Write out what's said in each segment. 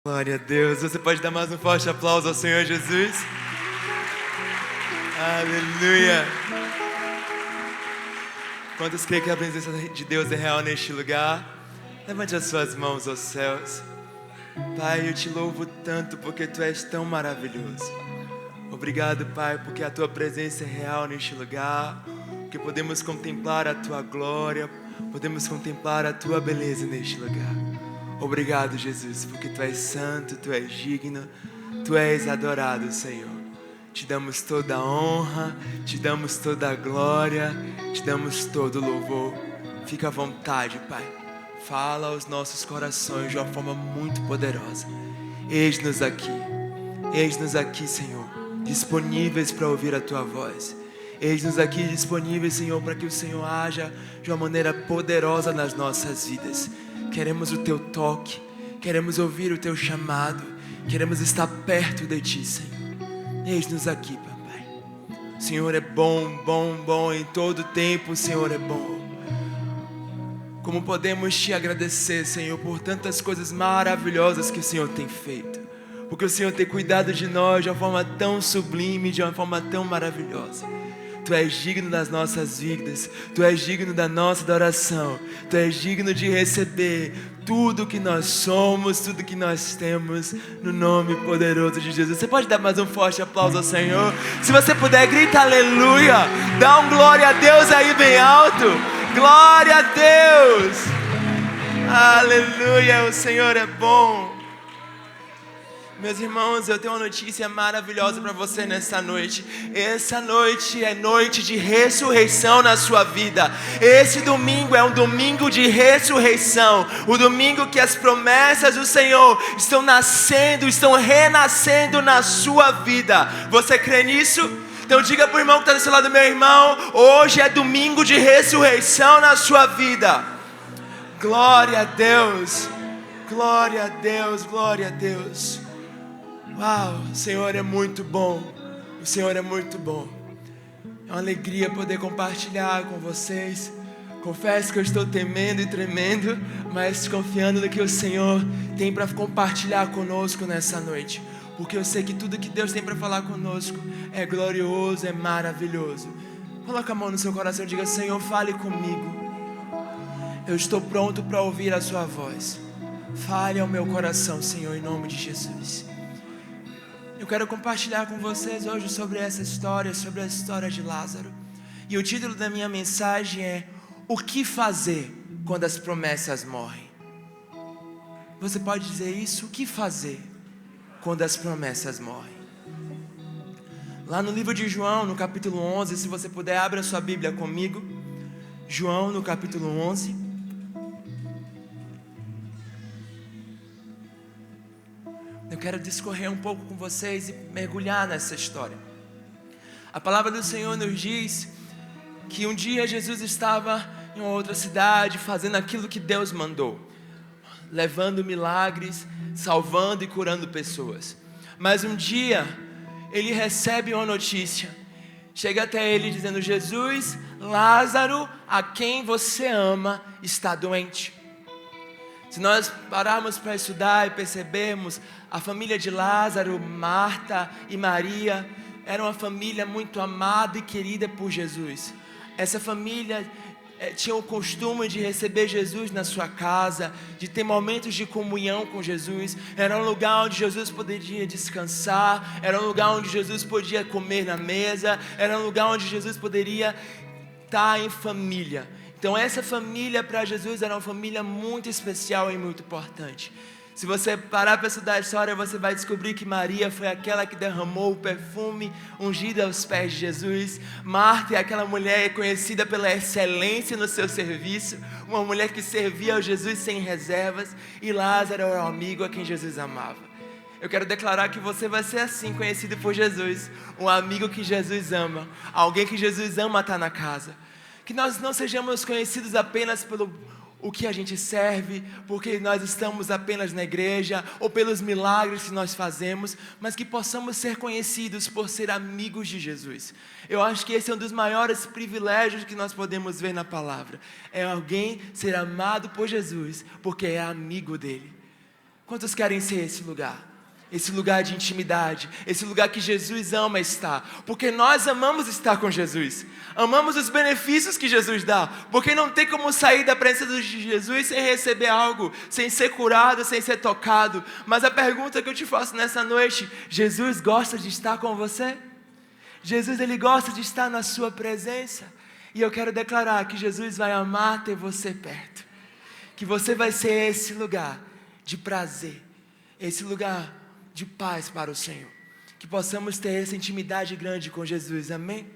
Glória a Deus. Você pode dar mais um forte aplauso ao Senhor Jesus? Aleluia. Quantos creem que a presença de Deus é real neste lugar? Levante as suas mãos aos céus. Pai, eu te louvo tanto porque Tu és tão maravilhoso. Obrigado, Pai, porque a Tua presença é real neste lugar, porque podemos contemplar a Tua glória, podemos contemplar a Tua beleza neste lugar. Obrigado, Jesus, porque Tu és santo, Tu és digno, Tu és adorado, Senhor. Te damos toda a honra, Te damos toda a glória, Te damos todo o louvor. Fica à vontade, Pai. Fala aos nossos corações de uma forma muito poderosa. Eis-nos aqui, Senhor, disponíveis para ouvir a Tua voz. Eis-nos aqui disponíveis, Senhor, para que o Senhor haja de uma maneira poderosa nas nossas vidas. Queremos o Teu toque, queremos ouvir o Teu chamado, queremos estar perto de Ti, Senhor. Eis-nos aqui, Papai. O Senhor é bom, bom, bom, em todo tempo o Senhor é bom. Como podemos Te agradecer, Senhor, por tantas coisas maravilhosas que o Senhor tem feito. Porque o Senhor tem cuidado de nós de uma forma tão sublime, de uma forma tão maravilhosa. Tu és digno das nossas vidas, Tu és digno da nossa adoração, Tu és digno de receber tudo que nós somos, tudo que nós temos, no nome poderoso de Jesus. Você pode dar mais um forte aplauso ao Senhor? Se você puder, grita aleluia, dá um glória a Deus aí bem alto, glória a Deus, aleluia, o Senhor é bom. Meus irmãos, eu tenho uma notícia maravilhosa para você nessa noite. Essa noite é noite de ressurreição na sua vida. Esse domingo é um domingo de ressurreição. O domingo que as promessas do Senhor estão nascendo, estão renascendo na sua vida. Você crê nisso? Então diga para o irmão que está do seu lado, meu irmão, hoje é domingo de ressurreição na sua vida. Glória a Deus, glória a Deus, glória a Deus. Uau, o Senhor é muito bom, o Senhor é muito bom. É uma alegria poder compartilhar com vocês. Confesso que eu estou temendo e tremendo, mas confiando no que o Senhor tem para compartilhar conosco nessa noite. Porque eu sei que tudo que Deus tem para falar conosco é glorioso, é maravilhoso. Coloca a mão no seu coração e diga: Senhor, fale comigo. Eu estou pronto para ouvir a sua voz. Fale ao meu coração, Senhor, em nome de Jesus. Eu quero compartilhar com vocês hoje sobre essa história, sobre a história de Lázaro. E o título da minha mensagem é: o que fazer quando as promessas morrem? Você pode dizer isso? O que fazer quando as promessas morrem? Lá no livro de João, no capítulo 11, se você puder, abra sua Bíblia comigo. João, no capítulo 11. Eu quero discorrer um pouco com vocês e mergulhar nessa história. A palavra do Senhor nos diz que um dia Jesus estava em outra cidade fazendo aquilo que Deus mandou, levando milagres, salvando e curando pessoas. Mas um dia ele recebe uma notícia. Chega até ele dizendo: Jesus, Lázaro, a quem você ama, está doente. Se nós pararmos para estudar e percebermos, a família de Lázaro, Marta e Maria, era uma família muito amada e querida por Jesus. Essa família tinha o costume de receber Jesus na sua casa, de ter momentos de comunhão com Jesus. Era um lugar onde Jesus poderia descansar, era um lugar onde Jesus podia comer na mesa, era um lugar onde Jesus poderia estar em família. Então essa família para Jesus era uma família muito especial e muito importante. Se você parar para estudar a história, você vai descobrir que Maria foi aquela que derramou o perfume ungido aos pés de Jesus. Marta é aquela mulher conhecida pela excelência no seu serviço, uma mulher que servia a Jesus sem reservas. E Lázaro era um amigo a quem Jesus amava. Eu quero declarar que você vai ser assim, conhecido por Jesus, um amigo que Jesus ama, alguém que Jesus ama estar na casa. Que nós não sejamos conhecidos apenas pelo o que a gente serve, porque nós estamos apenas na igreja, ou pelos milagres que nós fazemos, mas que possamos ser conhecidos por ser amigos de Jesus. Eu acho que esse é um dos maiores privilégios que nós podemos ver na palavra. É alguém ser amado por Jesus, porque é amigo dele. Quantos querem ser esse lugar? Esse lugar de intimidade, esse lugar que Jesus ama estar, porque nós amamos estar com Jesus, amamos os benefícios que Jesus dá, porque não tem como sair da presença de Jesus sem receber algo, sem ser curado, sem ser tocado. Mas a pergunta que eu te faço nessa noite: Jesus gosta de estar com você? Jesus, Ele gosta de estar na sua presença, e eu quero declarar que Jesus vai amar ter você perto, que você vai ser esse lugar de prazer, esse lugar de paz para o Senhor, que possamos ter essa intimidade grande com Jesus, amém?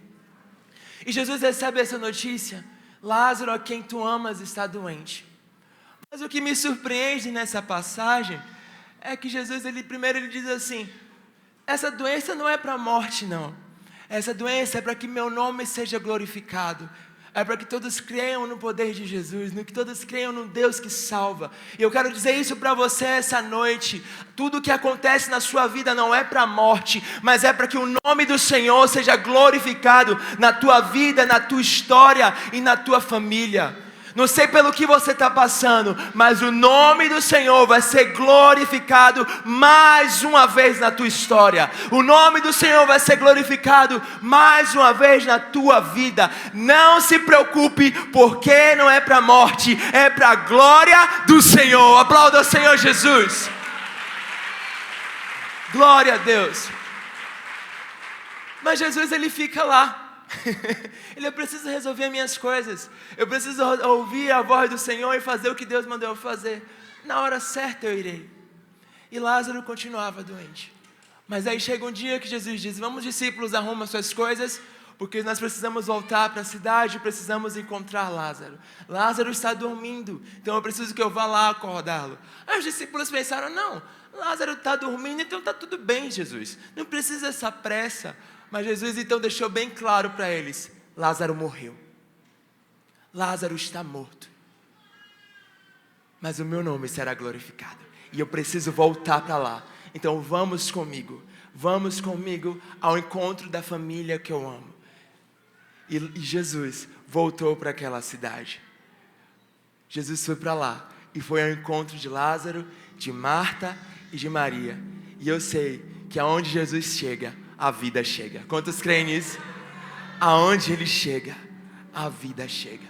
E Jesus recebe essa notícia: Lázaro, a quem tu amas, está doente. Mas o que me surpreende nessa passagem é que Jesus, primeiro ele diz assim: essa doença não é para a morte, não. Essa doença é para que meu nome seja glorificado. É para que todos creiam no poder de Jesus, no que todos creiam no Deus que salva. E eu quero dizer isso para você essa noite: tudo o que acontece na sua vida não é para a morte, mas é para que o nome do Senhor seja glorificado na tua vida, na tua história e na tua família. Não sei pelo que você está passando, mas o nome do Senhor vai ser glorificado mais uma vez na tua história. O nome do Senhor vai ser glorificado mais uma vez na tua vida. Não se preocupe, porque não é para a morte, é para a glória do Senhor. Aplauda o Senhor Jesus. Glória a Deus. Mas Jesus, Ele fica lá. Eu preciso resolver minhas coisas, eu preciso ouvir a voz do Senhor e fazer o que Deus mandou eu fazer. Na hora certa eu irei. E Lázaro continuava doente. Mas aí chega um dia que Jesus diz: vamos, discípulos, arruma suas coisas, porque nós precisamos voltar para a cidade, precisamos encontrar Lázaro. Lázaro está dormindo, então eu preciso que eu vá lá acordá-lo. Aí os discípulos pensaram: não, Lázaro está dormindo, então está tudo bem, Jesus, não precisa dessa pressa. Mas Jesus então deixou bem claro para eles: Lázaro morreu. Lázaro está morto. Mas o meu nome será glorificado. E eu preciso voltar para lá. Então vamos comigo ao encontro da família que eu amo. E Jesus voltou para aquela cidade. Jesus foi para lá e foi ao encontro de Lázaro, de Marta e de Maria. E eu sei que aonde Jesus chega, a vida chega. Quantos creem nisso? Aonde Ele chega, a vida chega.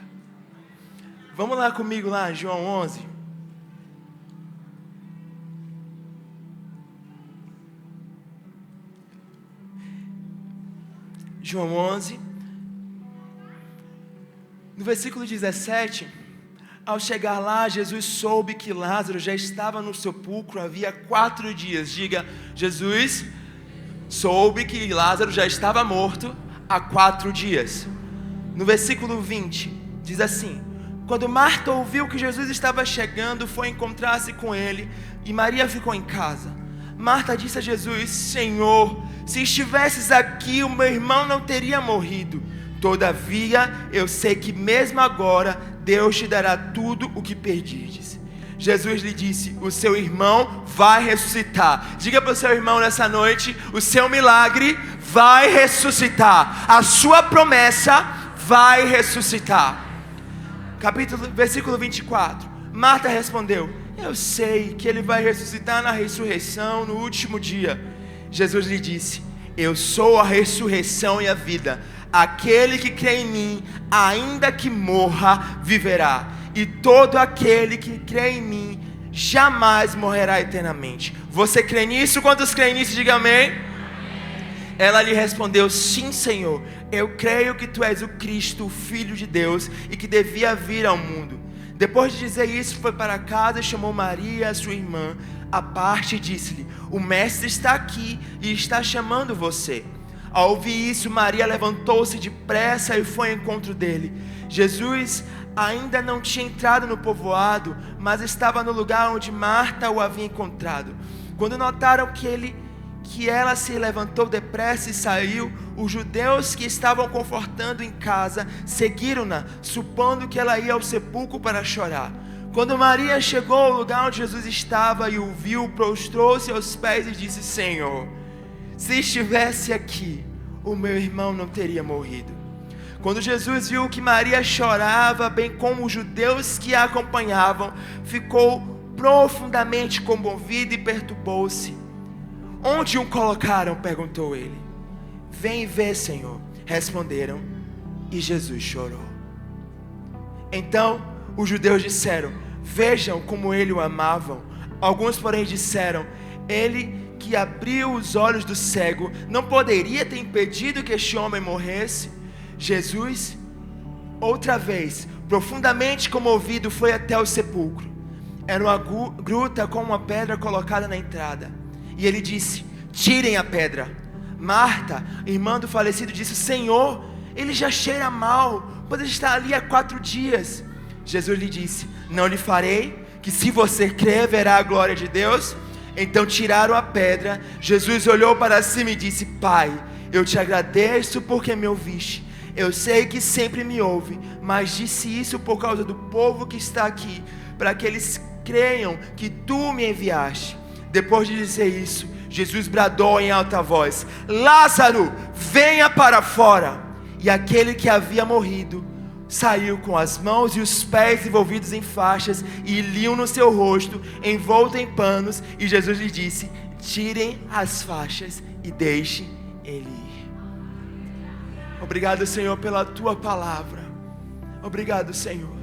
Vamos lá comigo lá, João 11. João 11. No versículo 17, ao chegar lá, Jesus soube que Lázaro já estava no sepulcro havia 4 dias. Diga: Jesus soube que Lázaro já estava morto há 4 dias. No versículo 20, diz assim: quando Marta ouviu que Jesus estava chegando, foi encontrar-se com ele, e Maria ficou em casa. Marta disse a Jesus: Senhor, se estivesses aqui, o meu irmão não teria morrido. Todavia, eu sei que mesmo agora, Deus te dará tudo o que pedires. Jesus lhe disse: o seu irmão vai ressuscitar. Diga para o seu irmão nessa noite: o seu milagre vai ressuscitar. A sua promessa vai ressuscitar. Versículo 24. Marta respondeu: eu sei que ele vai ressuscitar na ressurreição no último dia. Jesus lhe disse: eu sou a ressurreição e a vida. Aquele que crê em mim, ainda que morra, viverá. E todo aquele que crê em mim jamais morrerá eternamente. Você crê nisso? Quantos creem nisso? Diga amém. Ela lhe respondeu: sim, Senhor, eu creio que tu és o Cristo, o Filho de Deus, e que devia vir ao mundo. Depois de dizer isso, foi para casa e chamou Maria, sua irmã, à parte, e disse-lhe: o mestre está aqui e está chamando você. Ao ouvir isso, Maria levantou-se depressa e foi ao encontro dele. Jesus ainda não tinha entrado no povoado, mas estava no lugar onde Marta o havia encontrado. Quando notaram que ela se levantou depressa e saiu, os judeus que estavam confortando em casa seguiram-na, supondo que ela ia ao sepulcro para chorar. Quando Maria chegou ao lugar onde Jesus estava e o viu, prostrou-se aos pés e disse: Senhor, se estivesse aqui, o meu irmão não teria morrido. Quando Jesus viu que Maria chorava, bem como os judeus que a acompanhavam, ficou profundamente comovido e perturbou-se. Onde o colocaram? Perguntou ele. Vem e vê, Senhor, responderam. E Jesus chorou. Então os judeus disseram: vejam como ele o amavam. Alguns, porém, disseram: ele que abriu os olhos do cego não poderia ter impedido que este homem morresse? Jesus, outra vez, profundamente comovido, foi até o sepulcro. Era uma gruta com uma pedra colocada na entrada. E ele disse: tirem a pedra. Marta, irmã do falecido, disse: Senhor, ele já cheira mal, pois está ali há 4 dias. Jesus lhe disse: não lhe farei que, se você crer, verá a glória de Deus? Então tiraram a pedra. Jesus olhou para cima e disse: Pai, eu te agradeço porque me ouviste. Eu sei que sempre me ouve, mas disse isso por causa do povo que está aqui, para que eles creiam que tu me enviaste. Depois de dizer isso, Jesus bradou em alta voz: Lázaro, venha para fora. E aquele que havia morrido saiu com as mãos e os pés envolvidos em faixas e linho no seu rosto, envolto em panos. E Jesus lhe disse: tirem as faixas e deixem ele ir. Obrigado, Senhor, pela tua palavra. Obrigado, Senhor.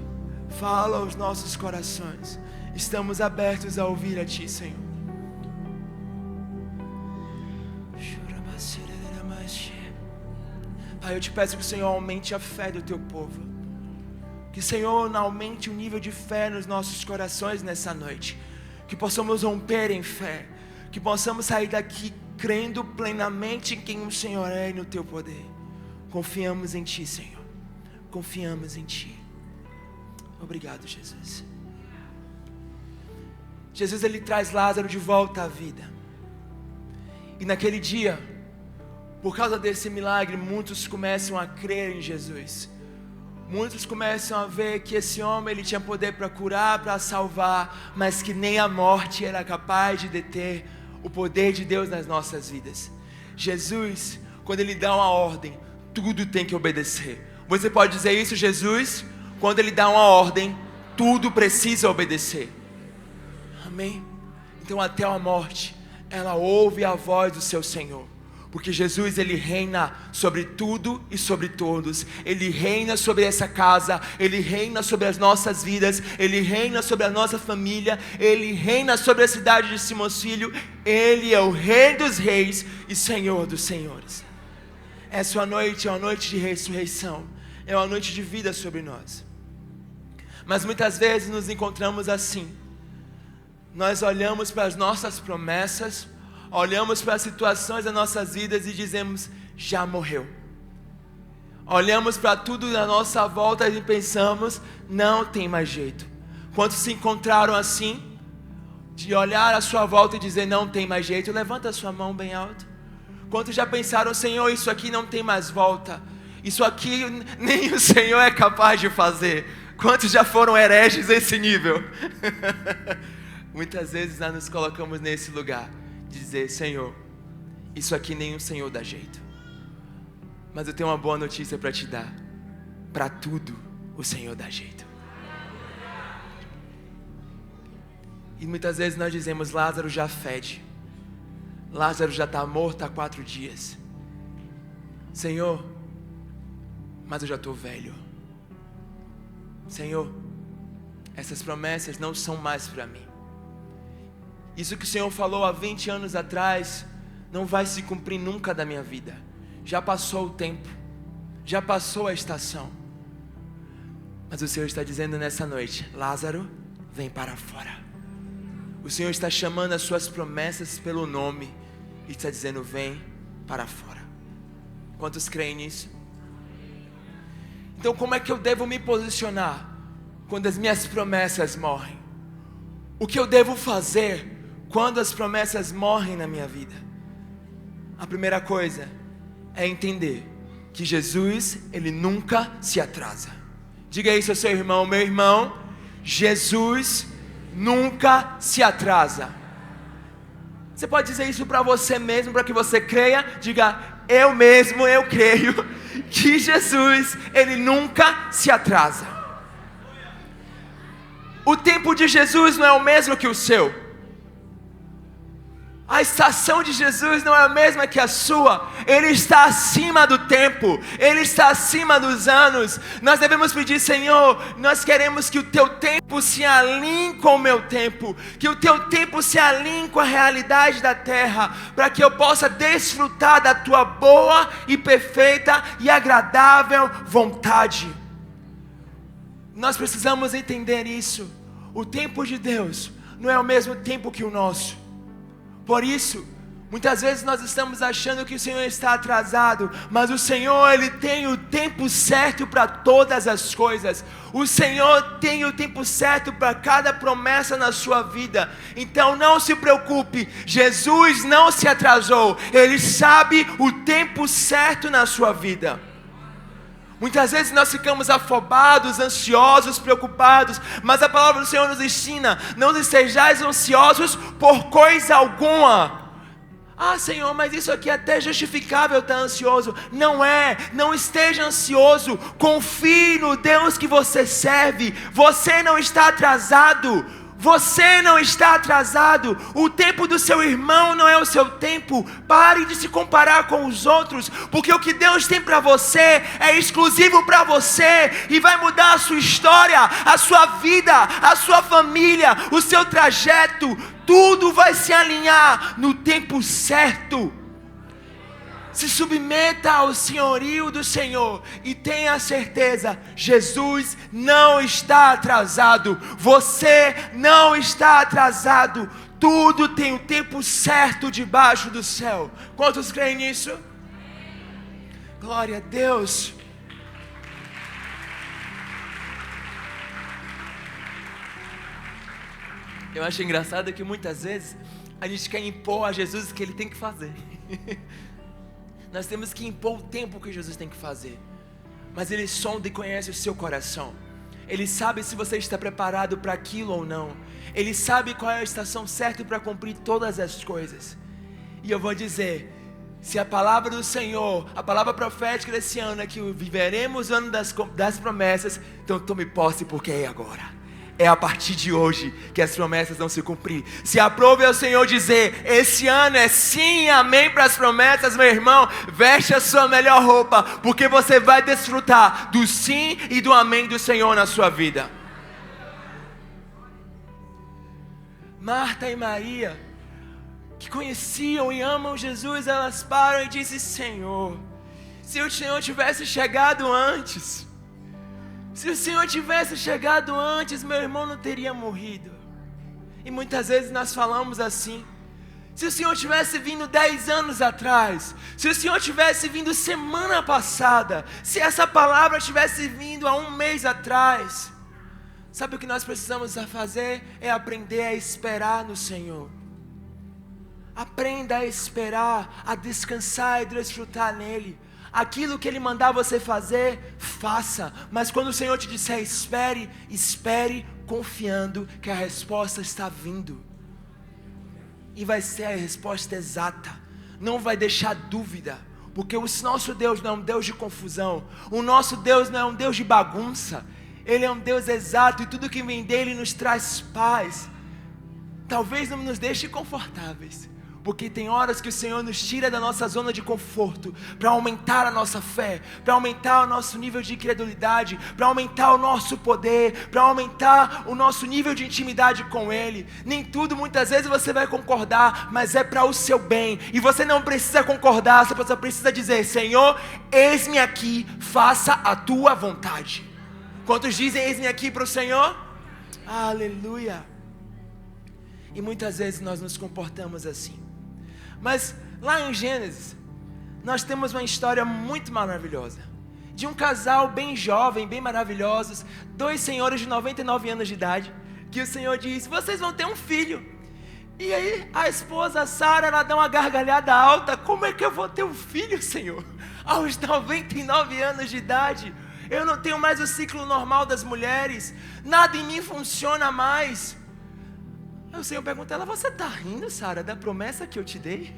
Fala aos nossos corações. Estamos abertos a ouvir a ti, Senhor. Pai, eu te peço que o Senhor aumente a fé do teu povo. Que o Senhor aumente o nível de fé nos nossos corações nessa noite. Que possamos romper em fé. Que possamos sair daqui crendo plenamente em quem o Senhor é e no teu poder. Confiamos em ti, Senhor. Confiamos em ti. Obrigado, Jesus. Jesus, ele traz Lázaro de volta à vida. E naquele dia, por causa desse milagre, muitos começam a crer em Jesus. Muitos começam a ver que esse homem, ele tinha poder para curar, para salvar, mas que nem a morte era capaz de deter o poder de Deus nas nossas vidas. Jesus, quando ele dá uma ordem, tudo tem que obedecer. Você pode dizer isso, Jesus? Quando ele dá uma ordem, tudo precisa obedecer. Amém? Então até a morte, ela ouve a voz do seu Senhor. Porque Jesus, ele reina sobre tudo e sobre todos. Ele reina sobre essa casa. Ele reina sobre as nossas vidas. Ele reina sobre a nossa família. Ele reina sobre a cidade de Simões Filho. Ele é o Rei dos reis e Senhor dos senhores. Essa noite é uma noite de ressurreição. É uma noite de vida sobre nós. Mas muitas vezes nos encontramos assim. Nós olhamos para as nossas promessas, olhamos para as situações das nossas vidas e dizemos: já morreu. Olhamos para tudo na nossa volta e pensamos: não tem mais jeito. Quantos se encontraram assim, de olhar à sua volta e dizer: não tem mais jeito? Levanta a sua mão bem alto. Quantos já pensaram: Senhor, isso aqui não tem mais volta, isso aqui nem o Senhor é capaz de fazer? Quantos já foram hereges a esse nível? Muitas vezes nós nos colocamos nesse lugar de dizer: Senhor, isso aqui nem o Senhor dá jeito. Mas eu tenho uma boa notícia para te dar: para tudo o Senhor dá jeito. E muitas vezes nós dizemos: Lázaro já fede, Lázaro já está morto há 4 dias. Senhor, mas eu já estou velho. Senhor, essas promessas não são mais para mim. Isso que o Senhor falou há 20 anos atrás não vai se cumprir nunca da minha vida. Já passou o tempo, já passou a estação. Mas o Senhor está dizendo nessa noite: Lázaro, vem para fora. O Senhor está chamando as suas promessas pelo nome e está dizendo: vem para fora. Quantos creem nisso? Então como é que eu devo me posicionar quando as minhas promessas morrem? O que eu devo fazer quando as promessas morrem na minha vida? A primeira coisa é entender que Jesus, ele nunca se atrasa. Diga isso ao seu irmão: meu irmão, Jesus nunca se atrasa. Você pode dizer isso para você mesmo, para que você creia. Diga: eu mesmo, eu creio que Jesus, ele nunca se atrasa. O tempo de Jesus não é o mesmo que o seu. A estação de Jesus não é a mesma que a sua. Ele está acima do tempo. Ele está acima dos anos. Nós devemos pedir: Senhor, nós queremos que o teu tempo se alinhe com o meu tempo. Que o teu tempo se alinhe com a realidade da terra. Para que eu possa desfrutar da tua boa e perfeita e agradável vontade. Nós precisamos entender isso. O tempo de Deus não é o mesmo tempo que o nosso. Por isso, muitas vezes nós estamos achando que o Senhor está atrasado, mas o Senhor, Ele tem o tempo certo para todas as coisas. O Senhor tem o tempo certo para cada promessa na sua vida. Então não se preocupe, Jesus não se atrasou, Ele sabe o tempo certo na sua vida. Muitas vezes nós ficamos afobados, ansiosos, preocupados, mas a palavra do Senhor nos ensina: não estejais ansiosos por coisa alguma. Ah, Senhor, mas isso aqui é até justificável estar ansioso. Não é, não esteja ansioso, confie no Deus que você serve. Você não está atrasado. Você não está atrasado. O tempo do seu irmão não é o seu tempo. Pare de se comparar com os outros, porque o que Deus tem para você é exclusivo para você e vai mudar a sua história, a sua vida, a sua família, o seu trajeto. Tudo vai se alinhar no tempo certo. Se submeta ao senhorio do Senhor e tenha certeza: Jesus não está atrasado, você não está atrasado. Tudo tem o tempo certo debaixo do céu. Quantos creem nisso? Glória a Deus. Eu acho engraçado que muitas vezes a gente quer impor a Jesus o que Ele tem que fazer. Nós temos que impor o tempo que Jesus tem que fazer. Mas Ele sonda e conhece o seu coração. Ele sabe se você está preparado para aquilo ou não. Ele sabe qual é a estação certa para cumprir todas as coisas. E eu vou dizer: se a palavra do Senhor, a palavra profética desse ano é que viveremos o ano das promessas, então tome posse, porque é agora. É a partir de hoje que as promessas vão se cumprir. Se aprove ao Senhor dizer: esse ano é sim e amém para as promessas, meu irmão, veste a sua melhor roupa, porque você vai desfrutar do sim e do amém do Senhor na sua vida. Marta e Maria, que conheciam e amam Jesus, elas param e dizem: Senhor, se o Senhor tivesse chegado antes, se o Senhor tivesse chegado antes, meu irmão não teria morrido. E muitas vezes nós falamos assim: se o Senhor tivesse vindo 10 anos atrás, se o Senhor tivesse vindo semana passada, se essa palavra tivesse vindo há um mês atrás. Sabe o que nós precisamos fazer? É aprender a esperar no Senhor. Aprenda a esperar, a descansar e desfrutar nele. Aquilo que Ele mandar você fazer, faça. Mas quando o Senhor te disser espere, espere confiando que a resposta está vindo. E vai ser a resposta exata. Não vai deixar dúvida. Porque o nosso Deus não é um Deus de confusão. O nosso Deus não é um Deus de bagunça. Ele é um Deus exato e tudo que vem dele nos traz paz. Talvez não nos deixe confortáveis. Porque tem horas que o Senhor nos tira da nossa zona de conforto para aumentar a nossa fé, para aumentar o nosso nível de credulidade, para aumentar o nosso poder, para aumentar o nosso nível de intimidade com Ele. Nem tudo muitas vezes você vai concordar, mas é para o seu bem. E você não precisa concordar, você só precisa dizer: Senhor, eis-me aqui, faça a tua vontade. Quantos dizem eis-me aqui para o Senhor? Aleluia. E muitas vezes nós nos comportamos assim. Mas lá em Gênesis, nós temos uma história muito maravilhosa. De um casal bem jovem, bem maravilhosos, 2 senhores de 99 anos de idade, que o Senhor diz: vocês vão ter um filho. E aí a esposa Sara, ela dá uma gargalhada alta: como é que eu vou ter um filho, Senhor? Aos 99 anos de idade, eu não tenho mais o ciclo normal das mulheres, nada em mim funciona mais. Aí o Senhor pergunta a ela: você está rindo, Sara, da promessa que eu te dei?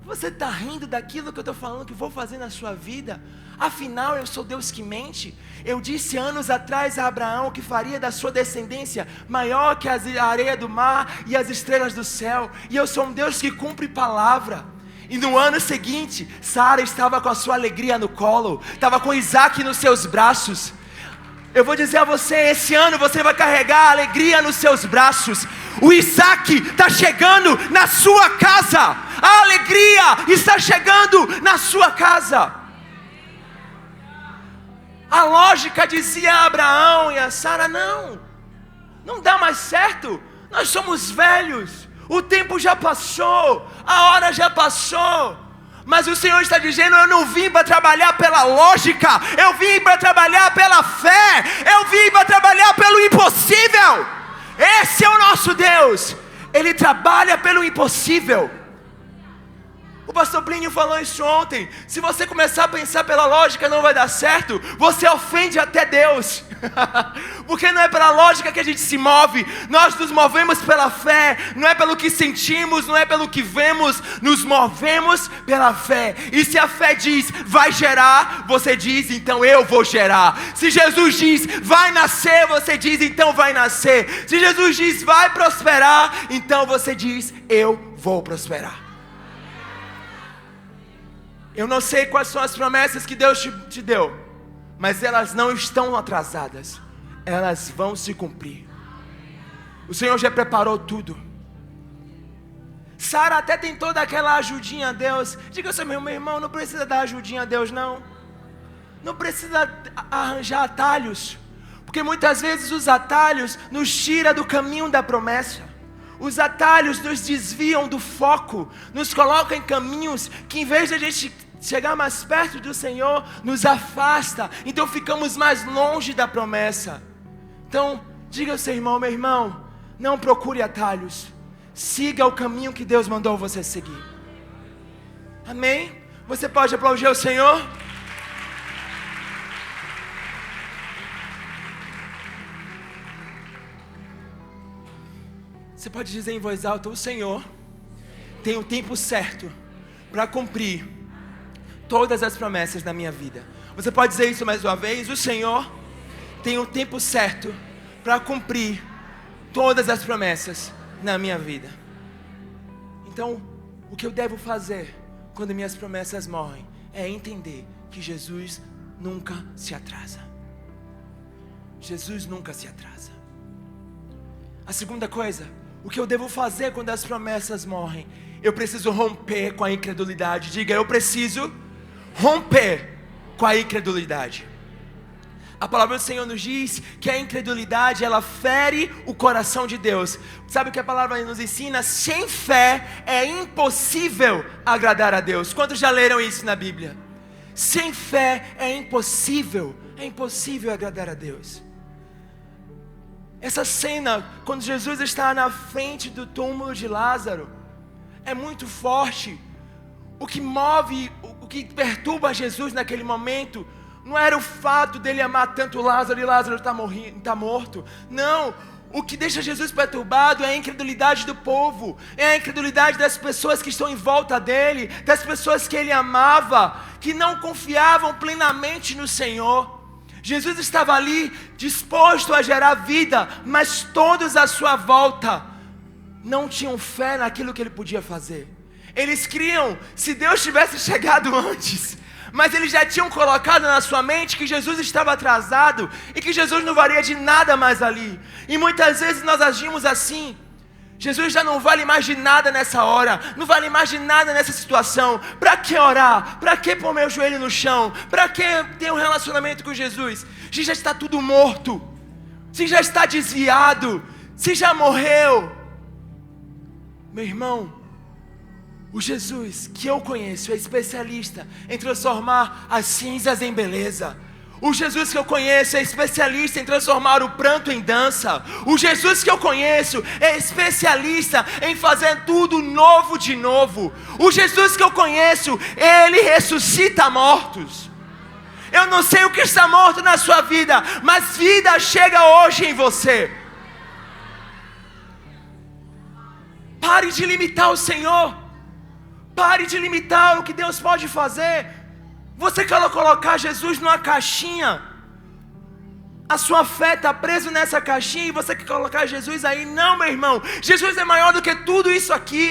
Você está rindo daquilo que eu estou falando que vou fazer na sua vida? Afinal, eu sou Deus que mente. Eu disse anos atrás a Abraão que faria da sua descendência maior que a areia do mar e as estrelas do céu. E eu sou um Deus que cumpre palavra. E no ano seguinte, Sara estava com a sua alegria no colo, estava com Isaac nos seus braços. Eu vou dizer a você, esse ano você vai carregar a alegria nos seus braços. O Isaac está chegando na sua casa. A alegria está chegando na sua casa. A lógica dizia a Abraão e a Sara, não dá mais certo. Nós somos velhos, o tempo já passou, a hora já passou. Mas o Senhor está dizendo, eu não vim para trabalhar pela lógica, eu vim para trabalhar pela fé, eu vim para trabalhar pelo impossível. Esse é o nosso Deus, Ele trabalha pelo impossível. O pastor Plínio falou isso ontem. Se você começar a pensar pela lógica não vai dar certo, você ofende até Deus. Porque não é pela lógica que a gente se move. Nós nos movemos pela fé. Não é pelo que sentimos, não é pelo que vemos. Nos movemos pela fé. E se a fé diz, vai gerar, você diz, então eu vou gerar. Se Jesus diz, vai nascer, você diz, então vai nascer. Se Jesus diz, vai prosperar, então você diz, eu vou prosperar. Eu não sei quais são as promessas que Deus te deu, mas elas não estão atrasadas, elas vão se cumprir. O Senhor já preparou tudo. Sara até tentou dar aquela ajudinha a Deus. Diga assim, meu irmão, não precisa dar ajudinha a Deus não. Não precisa arranjar atalhos, porque muitas vezes os atalhos nos tiram do caminho da promessa. Os atalhos nos desviam do foco, nos colocam em caminhos que em vez de a gente chegar mais perto do Senhor, nos afasta, então ficamos mais longe da promessa. Então, diga ao seu irmão, meu irmão, não procure atalhos, siga o caminho que Deus mandou você seguir. Amém? Você pode aplaudir o Senhor? Você pode dizer em voz alta, o Senhor tem o tempo certo para cumprir todas as promessas da minha vida. Você pode dizer isso mais uma vez, o Senhor tem o tempo certo para cumprir todas as promessas na minha vida. Então, o que eu devo fazer quando minhas promessas morrem é entender que Jesus nunca se atrasa. Jesus nunca se atrasa. A segunda coisa, o que eu devo fazer quando as promessas morrem? Eu preciso romper com a incredulidade. Diga, eu preciso romper com a incredulidade. A palavra do Senhor nos diz que a incredulidade, ela fere o coração de Deus. Sabe o que a palavra nos ensina? Sem fé é impossível agradar a Deus. Quantos já leram isso na Bíblia? Sem fé é impossível agradar a Deus. Essa cena, quando Jesus está na frente do túmulo de Lázaro, é muito forte. O que move, o que perturba Jesus naquele momento, não era o fato dele amar tanto Lázaro e Lázaro está morto. Não, o que deixa Jesus perturbado é a incredulidade do povo, é a incredulidade das pessoas que estão em volta dele, das pessoas que ele amava, que não confiavam plenamente no Senhor. Jesus estava ali disposto a gerar vida, mas todos à sua volta não tinham fé naquilo que ele podia fazer. Eles criam, se Deus tivesse chegado antes, mas eles já tinham colocado na sua mente que Jesus estava atrasado e que Jesus não valia de nada mais ali. E muitas vezes nós agimos assim. Jesus já não vale mais de nada nessa hora, não vale mais de nada nessa situação. Para que orar? Para que pôr meu joelho no chão? Para que ter um relacionamento com Jesus? Se já está tudo morto, se já está desviado, se já morreu. Meu irmão, o Jesus que eu conheço é especialista em transformar as cinzas em beleza. O Jesus que eu conheço é especialista em transformar o pranto em dança. O Jesus que eu conheço é especialista em fazer tudo novo de novo. O Jesus que eu conheço, Ele ressuscita mortos. Eu não sei o que está morto na sua vida, mas vida chega hoje em você. Pare de limitar o Senhor. Pare de limitar o que Deus pode fazer. Você quer colocar Jesus numa caixinha. A sua fé está presa nessa caixinha e você quer colocar Jesus aí. Não, meu irmão. Jesus é maior do que tudo isso aqui.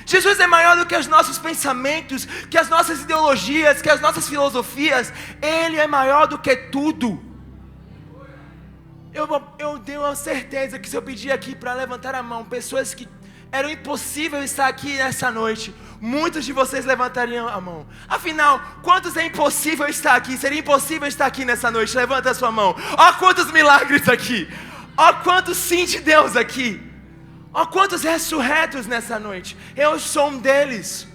Jesus é maior do que os nossos pensamentos, que as nossas ideologias, que as nossas filosofias. Ele é maior do que tudo. Eu tenho a certeza que se eu pedir aqui para levantar a mão, pessoas que era impossível estar aqui nessa noite, muitos de vocês levantariam a mão. Afinal, quantos é impossível estar aqui? Seria impossível estar aqui nessa noite? Levanta a sua mão. Ó quantos milagres aqui. Ó quantos sim de Deus aqui. Ó quantos ressurretos nessa noite. Eu sou um deles.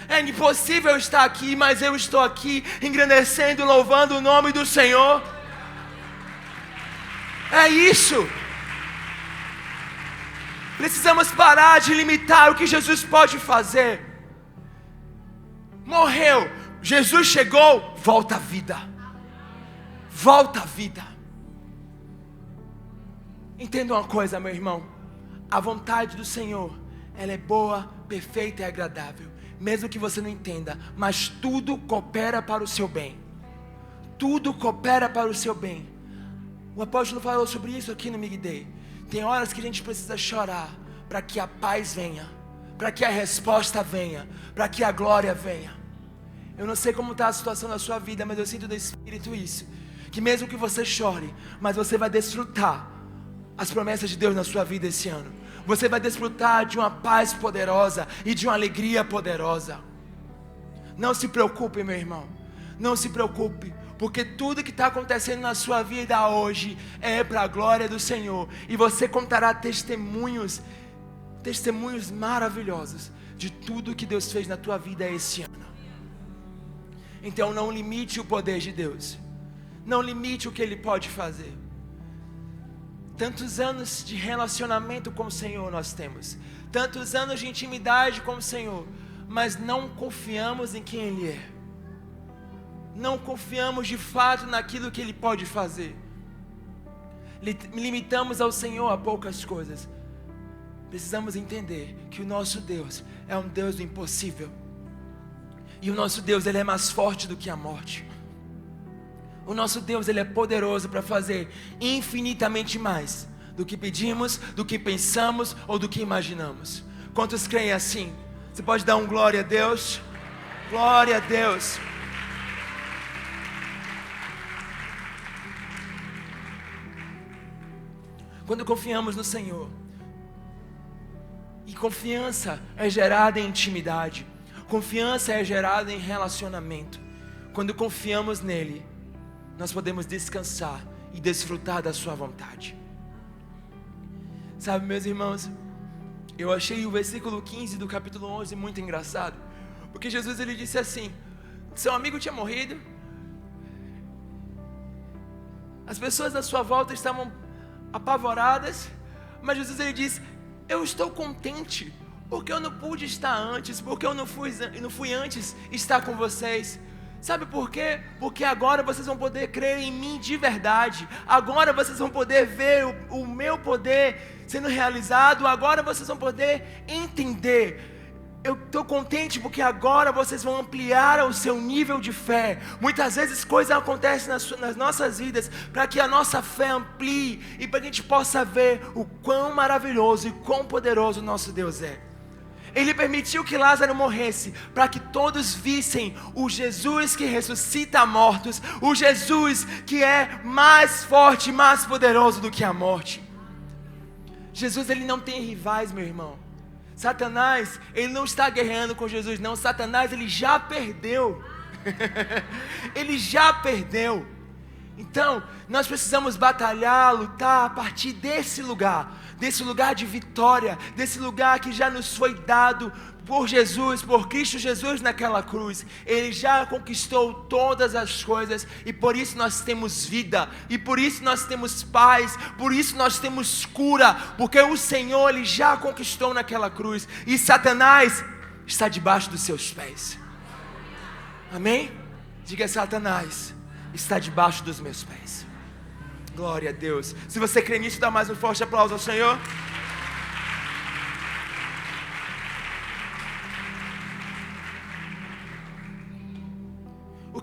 É impossível estar aqui, mas eu estou aqui engrandecendo e louvando o nome do Senhor. É isso. Precisamos parar de limitar o que Jesus pode fazer. Morreu, Jesus chegou, volta à vida. Volta à vida. Entenda uma coisa, meu irmão. A vontade do Senhor, ela é boa, perfeita e agradável. Mesmo que você não entenda, mas tudo coopera para o seu bem. Tudo coopera para o seu bem. O apóstolo falou sobre isso aqui no Mig Day. Tem horas que a gente precisa chorar para que a paz venha, para que a resposta venha, para que a glória venha. Eu não sei como está a situação da sua vida, mas eu sinto do Espírito isso, que mesmo que você chore, mas você vai desfrutar as promessas de Deus na sua vida esse ano. Você vai desfrutar de uma paz poderosa e de uma alegria poderosa. Não se preocupe, meu irmão, não se preocupe. Porque tudo que está acontecendo na sua vida hoje é para a glória do Senhor. E você contará testemunhos maravilhosos de tudo que Deus fez na tua vida esse ano. Então não limite o poder de Deus. Não limite o que Ele pode fazer. Tantos anos de relacionamento com o Senhor nós temos. Tantos anos de intimidade com o Senhor. Mas não confiamos em quem Ele é. Não confiamos de fato naquilo que Ele pode fazer. Limitamos ao Senhor a poucas coisas. Precisamos entender que o nosso Deus é um Deus do impossível. E o nosso Deus, Ele é mais forte do que a morte. O nosso Deus, Ele é poderoso para fazer infinitamente mais do que pedimos, do que pensamos ou do que imaginamos. Quantos creem assim? Você pode dar um glória a Deus? Glória a Deus. Quando confiamos no Senhor, e confiança é gerada em intimidade, confiança é gerada em relacionamento. Quando confiamos nele, nós podemos descansar e desfrutar da sua vontade. Sabe, meus irmãos, eu achei o versículo 15 do capítulo 11 muito engraçado, porque Jesus ele disse assim: seu amigo tinha morrido, as pessoas à sua volta estavam apavoradas, mas Jesus ele diz: eu estou contente, porque eu não pude estar antes, porque eu não fui antes estar com vocês. Sabe por quê? Porque agora vocês vão poder crer em mim de verdade. Agora vocês vão poder ver o meu poder sendo realizado. Agora vocês vão poder entender. Eu estou contente porque agora vocês vão ampliar o seu nível de fé. Muitas vezes coisas acontecem nas nossas vidas para que a nossa fé amplie e para que a gente possa ver o quão maravilhoso e quão poderoso o nosso Deus é. Ele permitiu que Lázaro morresse para que todos vissem o Jesus que ressuscita mortos, o Jesus que é mais forte, mais poderoso do que a morte. Jesus ele não tem rivais, meu irmão. Satanás, ele não está guerreando com Jesus, não. Satanás, ele já perdeu. Ele já perdeu. Então, nós precisamos batalhar, lutar a partir desse lugar de vitória, desse lugar que já nos foi dado por Jesus, por Cristo Jesus naquela cruz. Ele já conquistou todas as coisas e por isso nós temos vida, e por isso nós temos paz, por isso nós temos cura, porque o Senhor ele já conquistou naquela cruz e Satanás está debaixo dos seus pés. Amém? Diga: Satanás está debaixo dos meus pés. Glória a Deus. Se você crê nisso, dá mais um forte aplauso ao Senhor.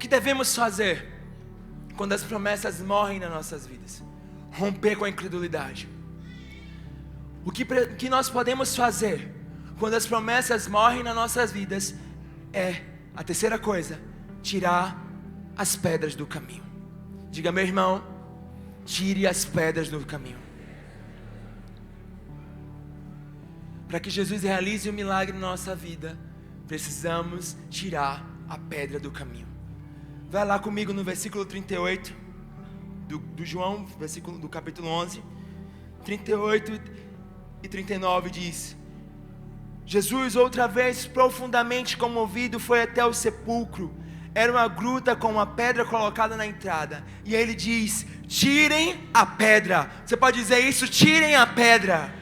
que devemos fazer quando as promessas morrem nas nossas vidas? Romper com a incredulidade. O que nós podemos fazer quando as promessas morrem nas nossas vidas é, a terceira coisa, tirar as pedras do caminho. Diga, meu irmão, tire as pedras do caminho. Para que Jesus realize um milagre na nossa vida, precisamos tirar a pedra do caminho. Vai lá comigo no versículo 38 do João, versículo do capítulo 11, 38 e 39 diz: Jesus, outra vez profundamente comovido, foi até o sepulcro. Era uma gruta com uma pedra colocada na entrada. E ele diz: tirem a pedra. Você pode dizer isso? Tirem a pedra.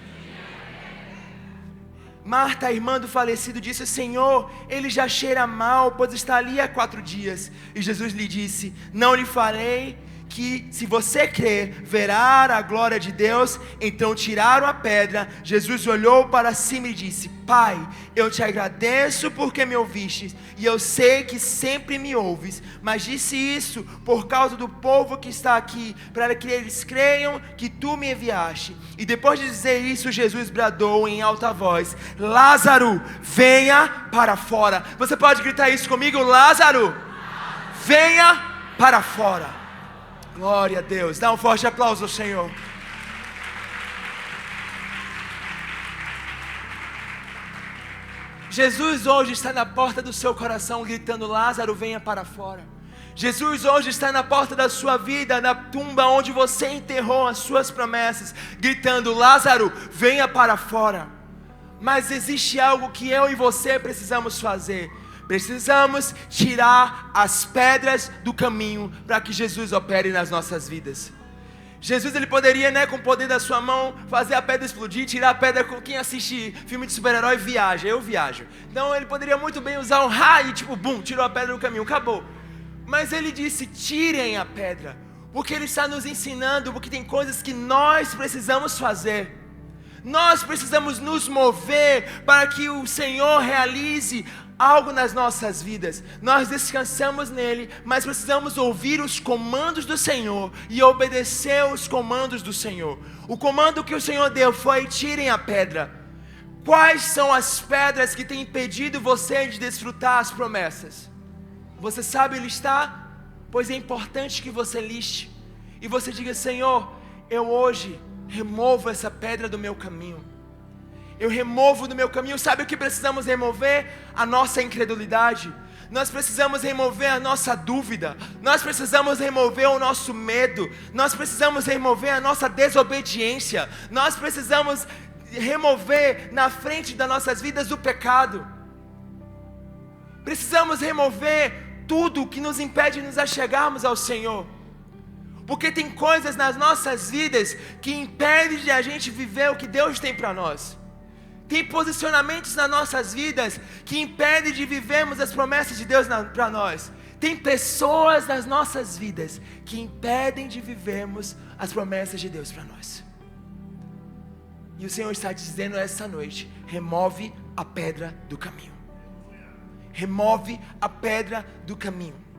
Marta, a irmã do falecido, disse: Senhor, ele já cheira mal, pois está ali há 4 dias. E Jesus lhe disse: não lhe farei que, se você crer, verá a glória de Deus. Então tiraram a pedra. Jesus olhou para cima e disse: Pai, eu te agradeço porque me ouviste, e eu sei que sempre me ouves, mas disse isso por causa do povo que está aqui, para que eles creiam que tu me enviaste. E depois de dizer isso, Jesus bradou em alta voz: Lázaro, venha para fora. Você pode gritar isso comigo? Lázaro, venha para fora. Glória a Deus. Dá um forte aplauso ao Senhor. Jesus hoje está na porta do seu coração gritando: Lázaro, venha para fora. Jesus hoje está na porta da sua vida, na tumba onde você enterrou as suas promessas, gritando: Lázaro, venha para fora. Mas existe algo que eu e você precisamos fazer. Precisamos tirar as pedras do caminho para que Jesus opere nas nossas vidas. Jesus, ele poderia, com o poder da sua mão, fazer a pedra explodir, tirar a pedra. Com quem assiste filme de super-herói viaja, eu viajo. Então ele poderia muito bem usar um raio, bum, tirou a pedra do caminho, acabou. Mas ele disse: tirem a pedra, porque ele está nos ensinando, porque tem coisas que nós precisamos fazer. Nós precisamos nos mover para que o Senhor realize algo nas nossas vidas. Nós descansamos nele, mas precisamos ouvir os comandos do Senhor e obedecer os comandos do Senhor. O comando que o Senhor deu foi: tirem a pedra. Quais são as pedras que têm impedido você de desfrutar as promessas? Você sabe listar? Pois é importante que você liste e você diga: Senhor, eu hoje removo essa pedra do meu caminho. Eu removo do meu caminho. Sabe o que precisamos remover? A nossa incredulidade. Nós precisamos remover a nossa dúvida. Nós precisamos remover o nosso medo. Nós precisamos remover a nossa desobediência. Nós precisamos remover na frente das nossas vidas o pecado. Precisamos remover tudo que nos impede de nos achegarmos ao Senhor. Porque tem coisas nas nossas vidas que impedem de a gente viver o que Deus tem para nós. Tem posicionamentos nas nossas vidas que impedem de vivermos as promessas de Deus para nós. Tem pessoas nas nossas vidas que impedem de vivermos as promessas de Deus para nós. E o Senhor está dizendo essa noite: remove a pedra do caminho. Remove a pedra do caminho.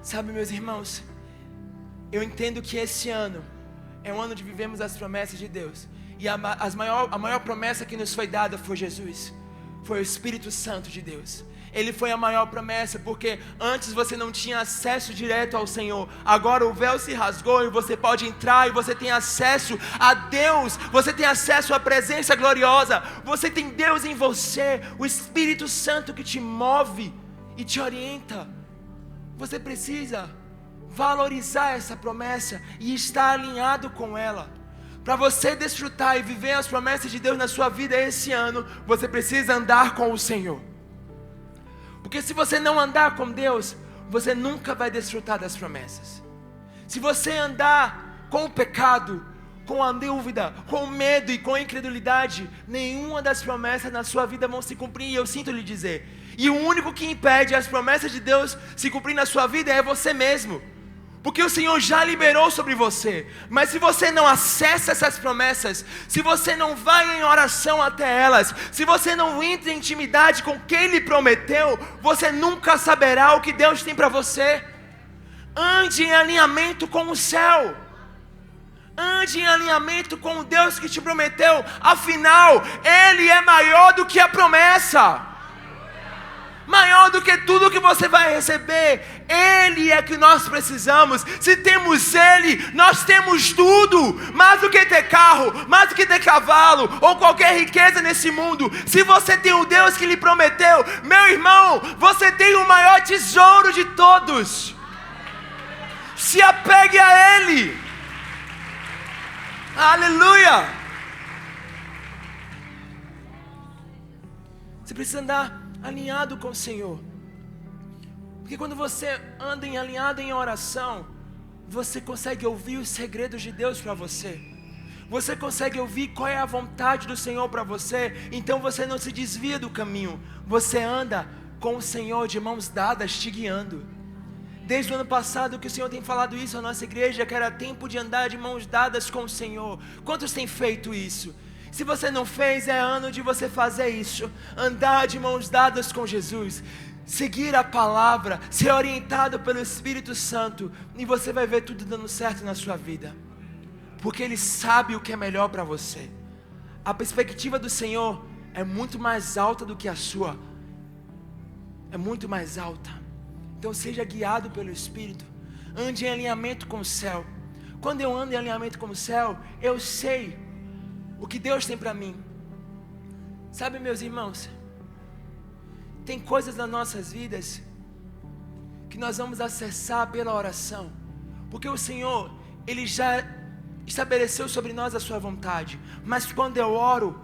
Sabe, meus irmãos, eu entendo que esse ano é um ano de vivermos as promessas de Deus. E a maior promessa que nos foi dada foi Jesus. Foi o Espírito Santo de Deus. Ele foi a maior promessa, porque antes você não tinha acesso direto ao Senhor. Agora o véu se rasgou e você pode entrar e você tem acesso a Deus. Você tem acesso à presença gloriosa. Você tem Deus em você, o Espírito Santo que te move e te orienta. Você precisa valorizar essa promessa e estar alinhado com ela. Para você desfrutar e viver as promessas de Deus na sua vida esse ano, você precisa andar com o Senhor. Porque se você não andar com Deus, você nunca vai desfrutar das promessas. Se você andar com o pecado, com a dúvida, com o medo e com a incredulidade, nenhuma das promessas na sua vida vão se cumprir, e eu sinto lhe dizer. E o único que impede as promessas de Deus se cumprir na sua vida é você mesmo. porque o Senhor já liberou sobre você. Mas se você não acessa essas promessas, se você não vai em oração até elas, se você não entra em intimidade com quem Ele prometeu, você nunca saberá o que Deus tem para você. Ande em alinhamento com o céu. Ande em alinhamento com o Deus que te prometeu. Afinal, Ele é maior do que a promessa. Maior do que tudo que você vai receber. Ele é que nós precisamos. Se temos Ele, nós temos tudo. Mais do que ter carro, mais do que ter cavalo, ou qualquer riqueza nesse mundo. Se você tem o Deus que lhe prometeu, meu irmão, você tem o maior tesouro de todos. Se apegue a Ele. Aleluia. Você precisa andar alinhado com o Senhor, porque quando você anda alinhado em oração, você consegue ouvir os segredos de Deus para você. Você consegue ouvir qual é a vontade do Senhor para você. Então você não se desvia do caminho. Você anda com o Senhor de mãos dadas, te guiando. Desde o ano passado que o Senhor tem falado isso à nossa igreja, que era tempo de andar de mãos dadas com o Senhor. Quantos têm feito isso? Se você não fez, é ano de você fazer isso. Andar de mãos dadas com Jesus. Seguir a palavra, ser orientado pelo Espírito Santo, e você vai ver tudo dando certo na sua vida. Porque Ele sabe o que é melhor para você. A perspectiva do Senhor é muito mais alta do que a sua. É muito mais alta. Então seja guiado pelo Espírito. Ande em alinhamento com o céu. Quando eu ando em alinhamento com o céu, eu sei o que Deus tem para mim. Sabe, meus irmãos, tem coisas nas nossas vidas que nós vamos acessar pela oração, porque o Senhor, Ele já estabeleceu sobre nós a sua vontade. Mas quando eu oro,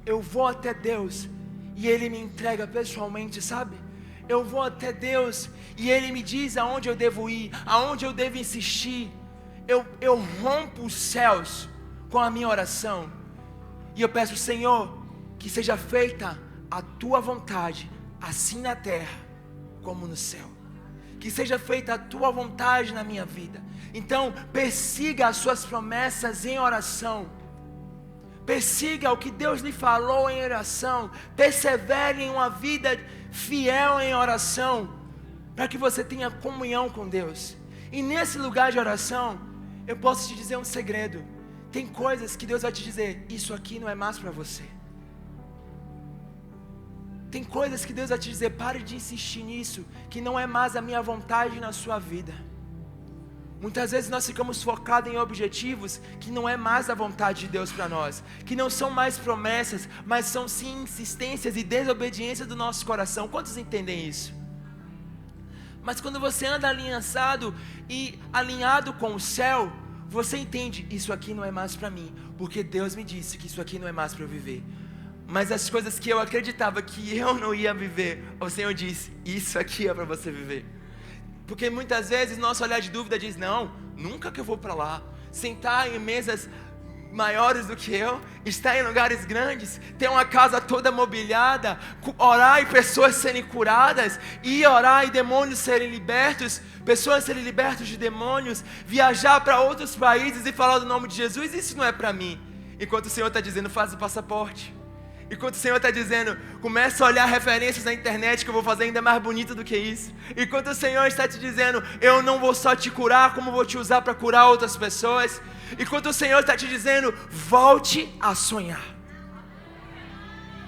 eu vou até Deus e Ele me entrega pessoalmente, sabe? Eu vou até Deus e Ele me diz aonde eu devo ir, aonde eu devo insistir. Eu rompo os céus com a minha oração. E eu peço, Senhor, que seja feita a Tua vontade, assim na terra como no céu. Que seja feita a Tua vontade na minha vida. Então, persiga as suas promessas em oração. Persiga o que Deus lhe falou em oração. Persevere em uma vida fiel em oração, para que você tenha comunhão com Deus. E nesse lugar de oração, eu posso te dizer um segredo. Tem coisas que Deus vai te dizer: isso aqui não é mais para você. Tem coisas que Deus vai te dizer: pare de insistir nisso, que não é mais a minha vontade na sua vida. Muitas vezes nós ficamos focados em objetivos que não é mais a vontade de Deus para nós, que não são mais promessas, mas são sim insistências e desobediência do nosso coração. Quantos entendem isso? Mas quando você anda aliançado e alinhado com o céu, você entende: isso aqui não é mais para mim, porque Deus me disse que isso aqui não é mais para eu viver. Mas as coisas que eu acreditava que eu não ia viver, o Senhor disse: isso aqui é para você viver. Porque muitas vezes nosso olhar de dúvida diz: não, nunca que eu vou para lá. Sentar em mesas maiores do que eu, estar em lugares grandes, ter uma casa toda mobiliada, orar e pessoas serem curadas, e orar e demônios serem libertos, pessoas serem libertas de demônios, viajar para outros países e falar do nome de Jesus, isso não é para mim. Enquanto o Senhor está dizendo: faz o passaporte. Enquanto o Senhor está dizendo: começa a olhar referências na internet, que eu vou fazer ainda mais bonito do que isso. Enquanto o Senhor está te dizendo: eu não vou só te curar, como vou te usar para curar outras pessoas. Enquanto o Senhor está te dizendo: volte a sonhar.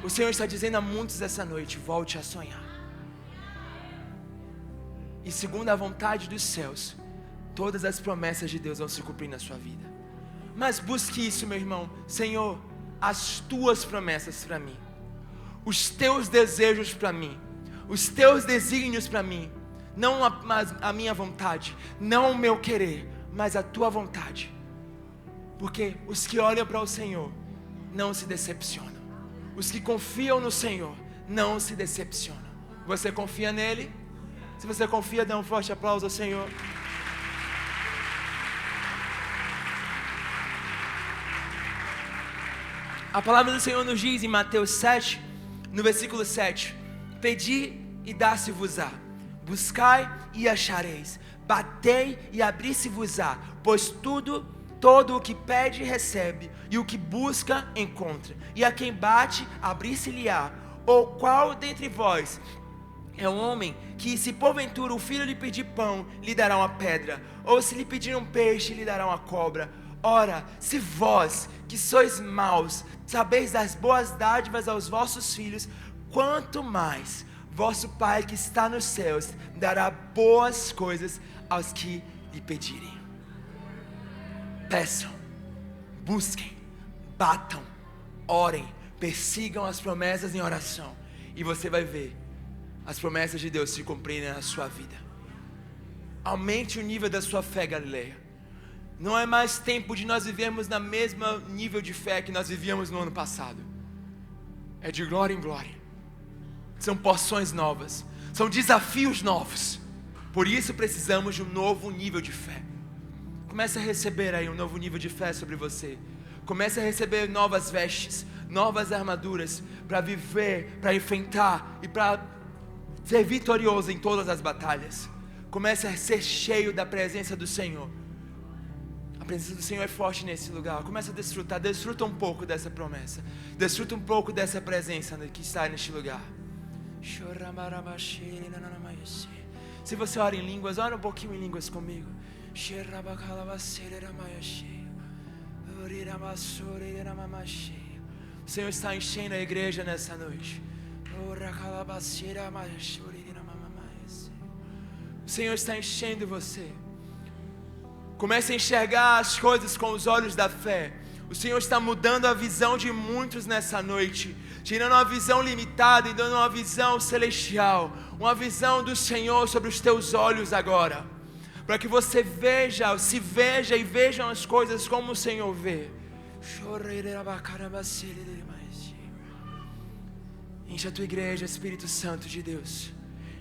O Senhor está dizendo a muitos essa noite: volte a sonhar. E segundo a vontade dos céus, todas as promessas de Deus vão se cumprir na sua vida. Mas busque isso, meu irmão. Senhor, as Tuas promessas para mim, os Teus desejos para mim, os Teus desígnios para mim, não a minha vontade, não o meu querer, mas a Tua vontade. Porque os que olham para o Senhor não se decepcionam. Os que confiam no Senhor não se decepcionam. Você confia nele? Se você confia, dê um forte aplauso ao Senhor. A palavra do Senhor nos diz em Mateus 7, no versículo 7: pedi e dá-se-vos-á, buscai e achareis, batei e abri-se-vos-á, pois todo o que pede recebe, e o que busca encontra, e a quem bate abrir-se-lhe-á. Ou qual dentre vós é um homem que, se porventura o filho lhe pedir pão, lhe dará uma pedra, ou se lhe pedir um peixe, lhe dará uma cobra? Ora, se vós, que sois maus, sabeis dar boas dádivas aos vossos filhos, quanto mais vosso Pai que está nos céus dará boas coisas aos que lhe pedirem. Peçam, busquem, batam, orem, persigam as promessas em oração, e você vai ver as promessas de Deus se cumprirem na sua vida. Aumente o nível da sua fé, Galileia. Não é mais tempo de nós vivermos na mesma nível de fé que nós vivíamos no ano passado. É de glória em glória. São porções novas, são desafios novos. Por isso precisamos de um novo nível de fé. Comece a receber aí um novo nível de fé sobre você. Comece a receber novas vestes, novas armaduras, para viver, para enfrentar e para ser vitorioso em todas as batalhas. Comece a ser cheio da presença do Senhor. A presença do Senhor é forte nesse lugar. Comece a desfruta um pouco dessa promessa. Desfruta um pouco dessa presença que está neste lugar. Se você ora em línguas, ora um pouquinho em línguas comigo. O Senhor está enchendo a igreja nessa noite. O Senhor está enchendo você. Comece a enxergar as coisas com os olhos da fé. O Senhor está mudando a visão de muitos nessa noite, tirando uma visão limitada e dando uma visão celestial, uma visão do Senhor sobre os teus olhos agora, para que você se veja e vejam as coisas como o Senhor vê. Enche a tua igreja, Espírito Santo de Deus.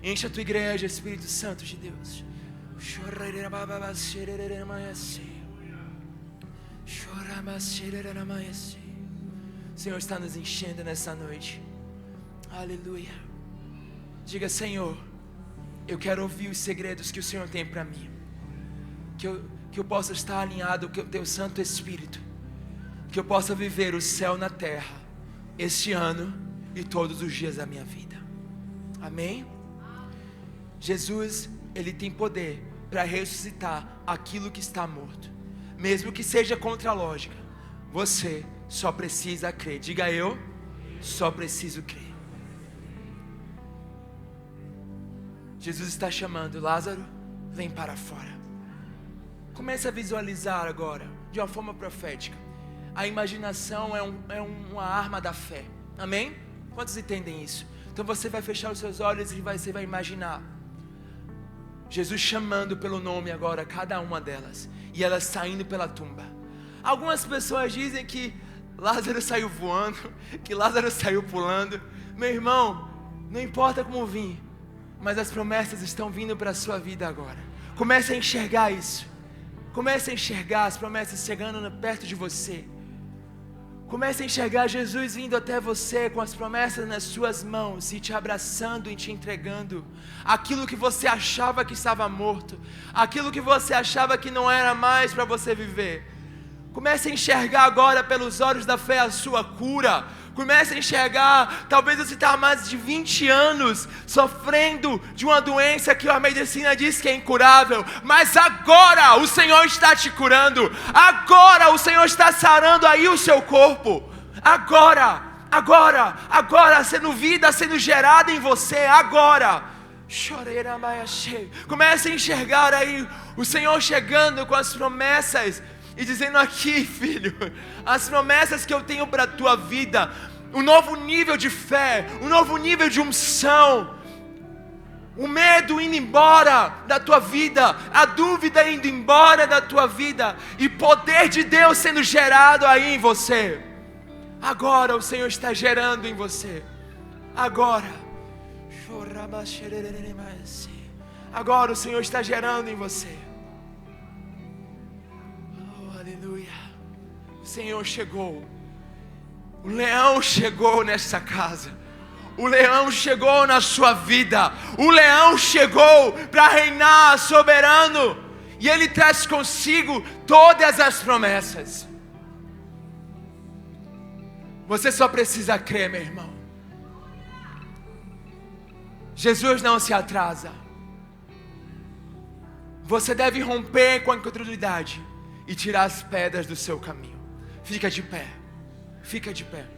Enche a tua igreja, Espírito Santo de Deus. O Senhor está nos enchendo nessa noite. Aleluia. Diga: Senhor, eu quero ouvir os segredos que o Senhor tem para mim. Que eu possa estar alinhado com o teu Santo Espírito. Que eu possa viver o céu na terra este ano e todos os dias da minha vida. Amém? Jesus, Ele tem poder para ressuscitar aquilo que está morto, mesmo que seja contra a lógica. Você só precisa crer. Diga: eu só preciso crer. Jesus está chamando: Lázaro, vem para fora. Comece a visualizar agora, de uma forma profética. A imaginação é uma arma da fé. Amém? Quantos entendem isso? Então você vai fechar os seus olhos e você vai imaginar Jesus chamando pelo nome agora cada uma delas, e elas saindo pela tumba. Algumas pessoas dizem que Lázaro saiu voando, que Lázaro saiu pulando. Meu irmão, não importa como vir, mas as promessas estão vindo para a sua vida agora. Comece a enxergar isso. Comece a enxergar as promessas chegando perto de você. Comece a enxergar Jesus vindo até você com as promessas nas suas mãos e te abraçando e te entregando aquilo que você achava que estava morto, aquilo que você achava que não era mais para você viver. Comece a enxergar agora pelos olhos da fé a sua cura. Comece a enxergar, talvez você está há mais de 20 anos sofrendo de uma doença que a medicina diz que é incurável, mas agora o Senhor está te curando, agora o Senhor está sarando aí o seu corpo, agora, sendo vida, sendo gerada em você, agora. Comece a enxergar aí o Senhor chegando com as promessas e dizendo: aqui, filho, as promessas que eu tenho para a tua vida, um novo nível de fé, um novo nível de unção, o medo indo embora da tua vida, a dúvida indo embora da tua vida, e poder de Deus sendo gerado aí em você. Agora o Senhor está gerando em você. Agora o Senhor está gerando em você. Aleluia. O Senhor chegou. O leão chegou nessa casa. O leão chegou na sua vida. O leão chegou para reinar soberano. E ele traz consigo todas as promessas. Você só precisa crer, meu irmão. Jesus não se atrasa. Você deve romper com a incredulidade e tirar as pedras do seu caminho. Fica de pé. Fica de pé.